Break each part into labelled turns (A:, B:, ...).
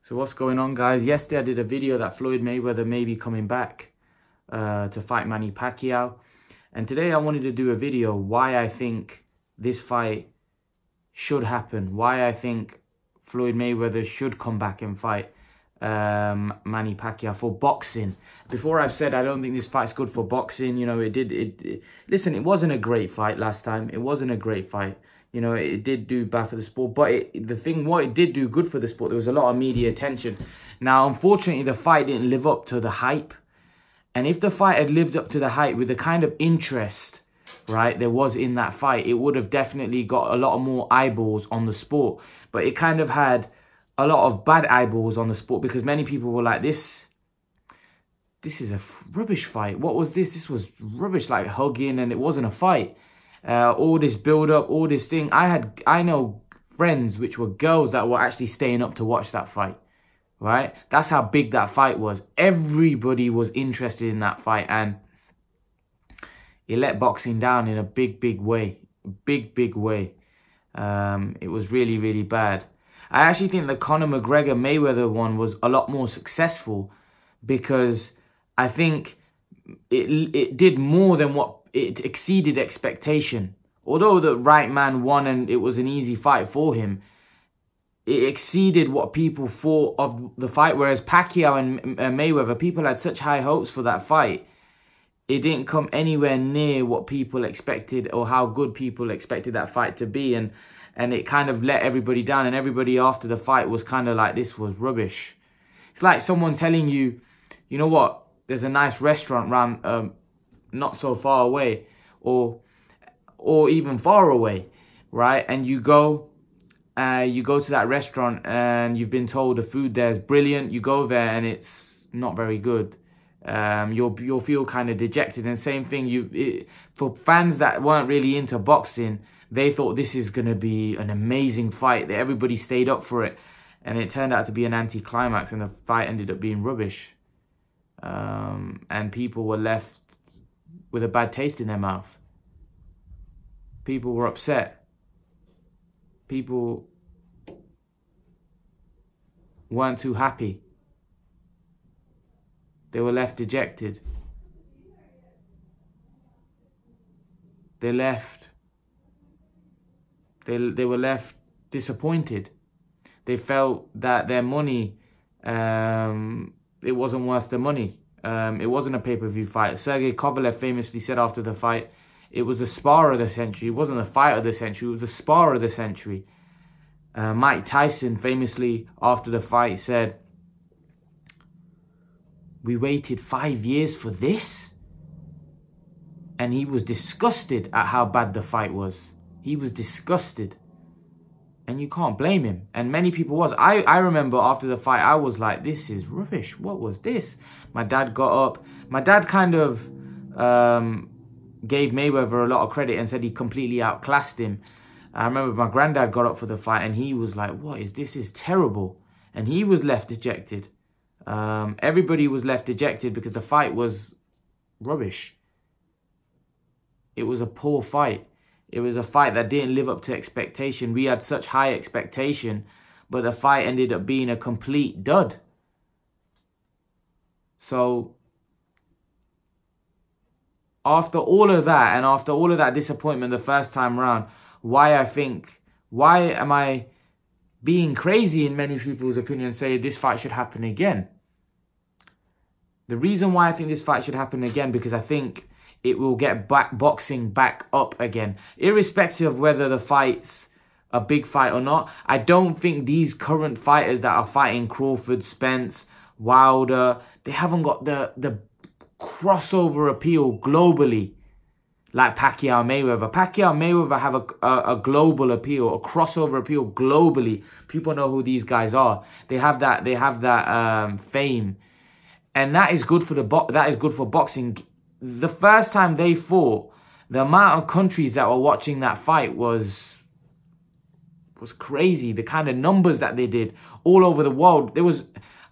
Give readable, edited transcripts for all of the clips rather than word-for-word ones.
A: So what's going on, guys? Yesterday I did a video that Floyd Mayweather may be coming back to fight Manny Pacquiao. And today I wanted to do a video why I think this fight should happen. Why I think Floyd Mayweather should come back and fight Manny Pacquiao for boxing. Before I've said I don't think this fight's good for boxing. You know, listen, it wasn't a great fight last time. It wasn't a great fight. You know, it did do bad for the sport. But what it did do good for the sport, there was a lot of media attention. Now, unfortunately, the fight didn't live up to the hype. And if the fight had lived up to the hype with the kind of interest, right, there was in that fight, it would have definitely got a lot more eyeballs on the sport. But it kind of had a lot of bad eyeballs on the sport because many people were like, this is a rubbish fight. What was this? This was rubbish, like hugging, and it wasn't a fight. All this build up, all this thing. I know friends which were girls that were actually staying up to watch that fight, right? That's how big that fight was. Everybody was interested in that fight, and it let boxing down in a big way. Big way. It was really, really bad. I actually think the Conor McGregor-Mayweather one was a lot more successful because I think it did more than what it exceeded expectation. Although the right man won and it was an easy fight for him, it exceeded what people thought of the fight. Whereas Pacquiao and Mayweather, people had such high hopes for that fight. It didn't come anywhere near what people expected or how good people expected that fight to be. And it kind of let everybody down. And everybody after the fight was kind of like, this was rubbish. It's like someone telling you, you know what, there's a nice restaurant around not so far away or even far away, right? And you go to that restaurant and you've been told the food there is brilliant. You go there and it's not very good. You'll feel kind of dejected. And same thing, for fans that weren't really into boxing, they thought this is going to be an amazing fight. That everybody stayed up for it. And it turned out to be an anticlimax and the fight ended up being rubbish. And people were left with a bad taste in their mouth. People were upset. People weren't too happy. They were left dejected. They were left disappointed. They felt that their money, it wasn't worth the money. It wasn't a pay-per-view fight. Sergey Kovalev famously said after the fight, it was the spar of the century. It wasn't the fight of the century. It was the spar of the century. Mike Tyson famously after the fight said, we waited 5 years for this? And he was disgusted at how bad the fight was. He was disgusted. And you can't blame him. And many people was. I remember after the fight, I was like, this is rubbish. What was this? My dad got up. My dad kind of gave Mayweather a lot of credit and said he completely outclassed him. I remember my granddad got up for the fight and he was like, what is this? Is terrible. And he was left dejected. Everybody was left dejected because the fight was rubbish. It was a poor fight. It was a fight that didn't live up to expectation. We had such high expectation, but the fight ended up being a complete dud. So, after all of that, and after all of that disappointment the first time around, why am I being crazy in many people's opinion, say this fight should happen again? The reason why I think this fight should happen again, because I think it will get boxing back up again. Irrespective of whether the fight's a big fight or not, I don't think these current fighters that are fighting Crawford, Spence, Wilder, they haven't got the crossover appeal globally like Pacquiao and Mayweather. Pacquiao and Mayweather have a global appeal, a crossover appeal globally. People know who these guys are. They have that fame. And that is good for boxing. The first time they fought, the amount of countries that were watching that fight was crazy. The kind of numbers that they did all over the world. There was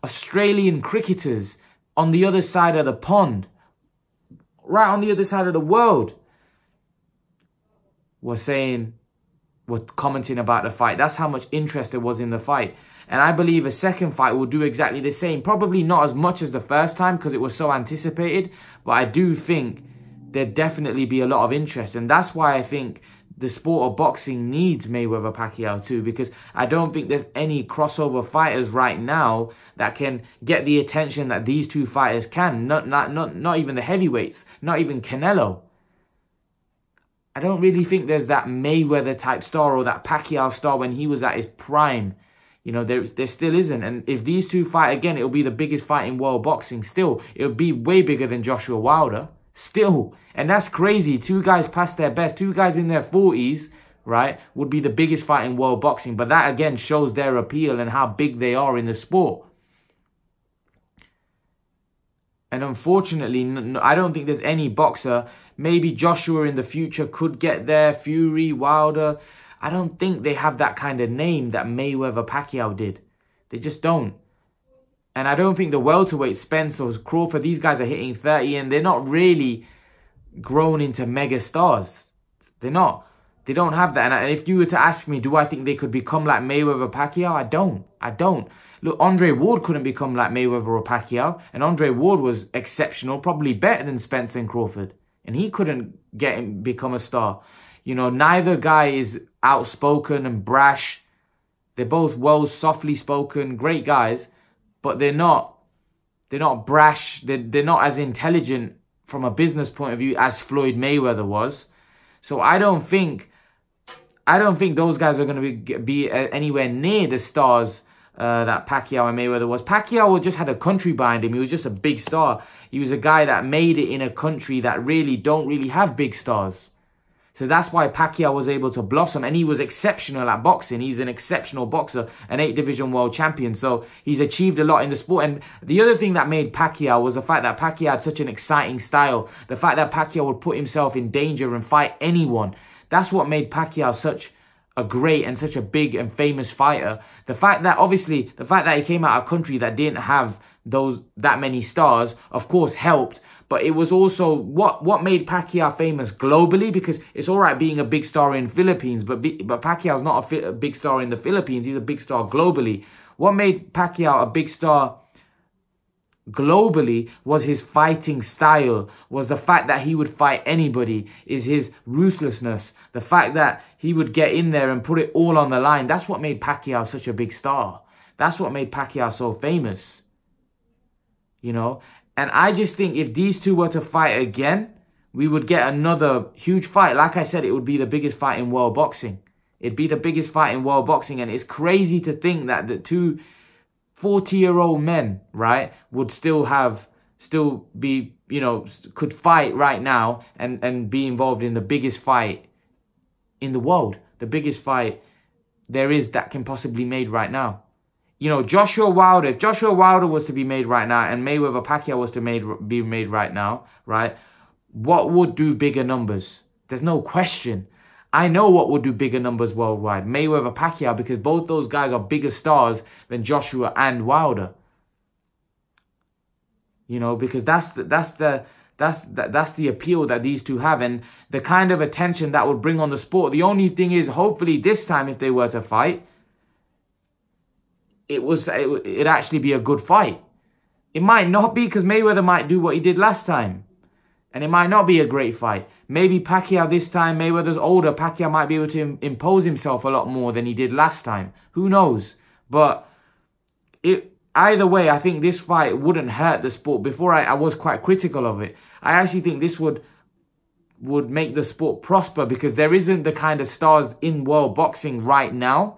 A: Australian cricketers on the other side of the pond, right on the other side of the world, were commenting about the fight. That's how much interest there was in the fight. And I believe a second fight will do exactly the same. Probably not as much as the first time because it was so anticipated. But I do think there'd definitely be a lot of interest. And that's why I think the sport of boxing needs Mayweather-Pacquiao too, because I don't think there's any crossover fighters right now that can get the attention that these two fighters can. Not even the heavyweights, not even Canelo. I don't really think there's that Mayweather type star or that Pacquiao star when he was at his prime. You know, there still isn't. And if these two fight again, it'll be the biggest fight in world boxing still. It'll be way bigger than Joshua Wilder. Still. And that's crazy. Two guys past their best. Two guys in their 40s, right, would be the biggest fight in world boxing. But that, again, shows their appeal and how big they are in the sport. And unfortunately, I don't think there's any boxer. Maybe Joshua in the future could get there. Fury, Wilder. I don't think they have that kind of name that Mayweather-Pacquiao did. They just don't. And I don't think the welterweight, Spence or Crawford, these guys are hitting 30 and they're not really grown into mega stars. They're not. They don't have that. And if you were to ask me, do I think they could become like Mayweather-Pacquiao? I don't. Look, Andre Ward couldn't become like Mayweather or Pacquiao. And Andre Ward was exceptional, probably better than Spence and Crawford. And he couldn't become a star. You know, neither guy is outspoken and brash. They're both well softly spoken, great guys. But they're not brash. They're not as intelligent from a business point of view as Floyd Mayweather was. So I don't think those guys are going to be anywhere near the stars that Pacquiao and Mayweather was. Pacquiao just had a country behind him. He was just a big star. He was a guy that made it in a country that don't really have big stars. So that's why Pacquiao was able to blossom. And he was exceptional at boxing. He's an exceptional boxer, an 8-division world champion. So he's achieved a lot in the sport. And the other thing that made Pacquiao was the fact that Pacquiao had such an exciting style. The fact that Pacquiao would put himself in danger and fight anyone. That's what made Pacquiao such a great and such a big and famous fighter. The fact that, obviously, the fact that he came out of a country that didn't have that many stars, of course, helped. But it was also what made Pacquiao famous globally, because it's all right being a big star in Philippines, but Pacquiao's not a big star in the Philippines. He's a big star globally. What made Pacquiao a big star globally was his fighting style, was the fact that he would fight anybody, is his ruthlessness, the fact that he would get in there and put it all on the line. That's what made Pacquiao such a big star. That's what made Pacquiao so famous, you know. And I just think if these two were to fight again, we would get another huge fight. Like I said, it would be the biggest fight in world boxing. It'd be the biggest fight in world boxing. And it's crazy to think that the two 40-year-old men, right, would still be, you know, could fight right now and be involved in the biggest fight in the world. The biggest fight there is that can possibly be made right now. You know, Joshua Wilder, if Joshua Wilder was to be made right now and Mayweather-Pacquiao was to be made right now, right, what would do bigger numbers? There's no question. I know what would do bigger numbers worldwide. Mayweather-Pacquiao, because both those guys are bigger stars than Joshua and Wilder. You know, because that's the appeal that these two have and the kind of attention that would bring on the sport. The only thing is, hopefully this time if they were to fight, it'd actually be a good fight. It might not be, because Mayweather might do what he did last time. And it might not be a great fight. Maybe Pacquiao this time, Mayweather's older, Pacquiao might be able to impose himself a lot more than he did last time. Who knows? But either way, I think this fight wouldn't hurt the sport. Before I was quite critical of it. I actually think this would make the sport prosper, because there isn't the kind of stars in world boxing right now.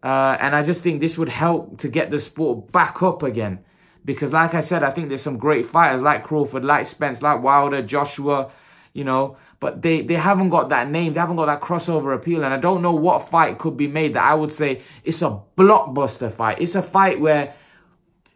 A: And I just think this would help to get the sport back up again. Because like I said, I think there's some great fighters like Crawford, like Spence, like Wilder, Joshua, you know. But they haven't got that name. They haven't got that crossover appeal. And I don't know what fight could be made that I would say it's a blockbuster fight. It's a fight where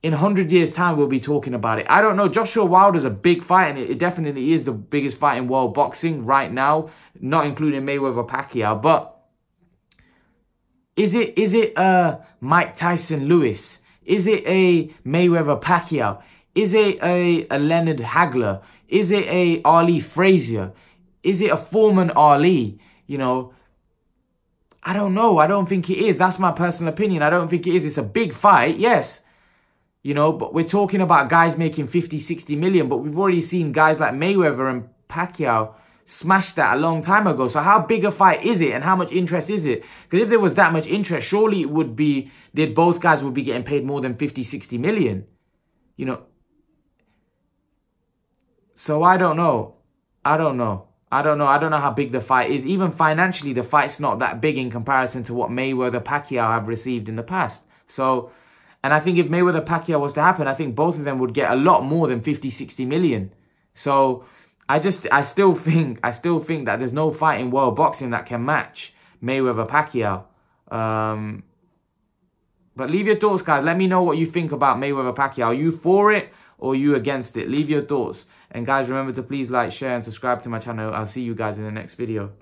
A: in 100 years' time we'll be talking about it. I don't know. Joshua Wilder's a big fight. And it definitely is the biggest fight in world boxing right now. Not including Mayweather-Pacquiao. But is it Mike Tyson-Lewis? Is it a Mayweather-Pacquiao? Is it a Leonard Hagler? Is it a Ali Frazier? Is it a Foreman Ali? You know, I don't know. I don't think it is. That's my personal opinion. I don't think it is. It's a big fight, yes. You know, but we're talking about guys making 50, 60 million. But we've already seen guys like Mayweather and Pacquiao smash that a long time ago. So how big a fight is it and how much interest is it? Because if there was that much interest, surely it would be that both guys would be getting paid more than 50, 60 million. You know. So I don't know. I don't know how big the fight is. Even financially, the fight's not that big in comparison to what Mayweather Pacquiao have received in the past. So, and I think if Mayweather Pacquiao was to happen, I think both of them would get a lot more than 50, 60 million. So I still think that there's no fight in world boxing that can match Mayweather Pacquiao. But leave your thoughts, guys. Let me know what you think about Mayweather Pacquiao. Are you for it or are you against it? Leave your thoughts. And guys, remember to please like, share and subscribe to my channel. I'll see you guys in the next video.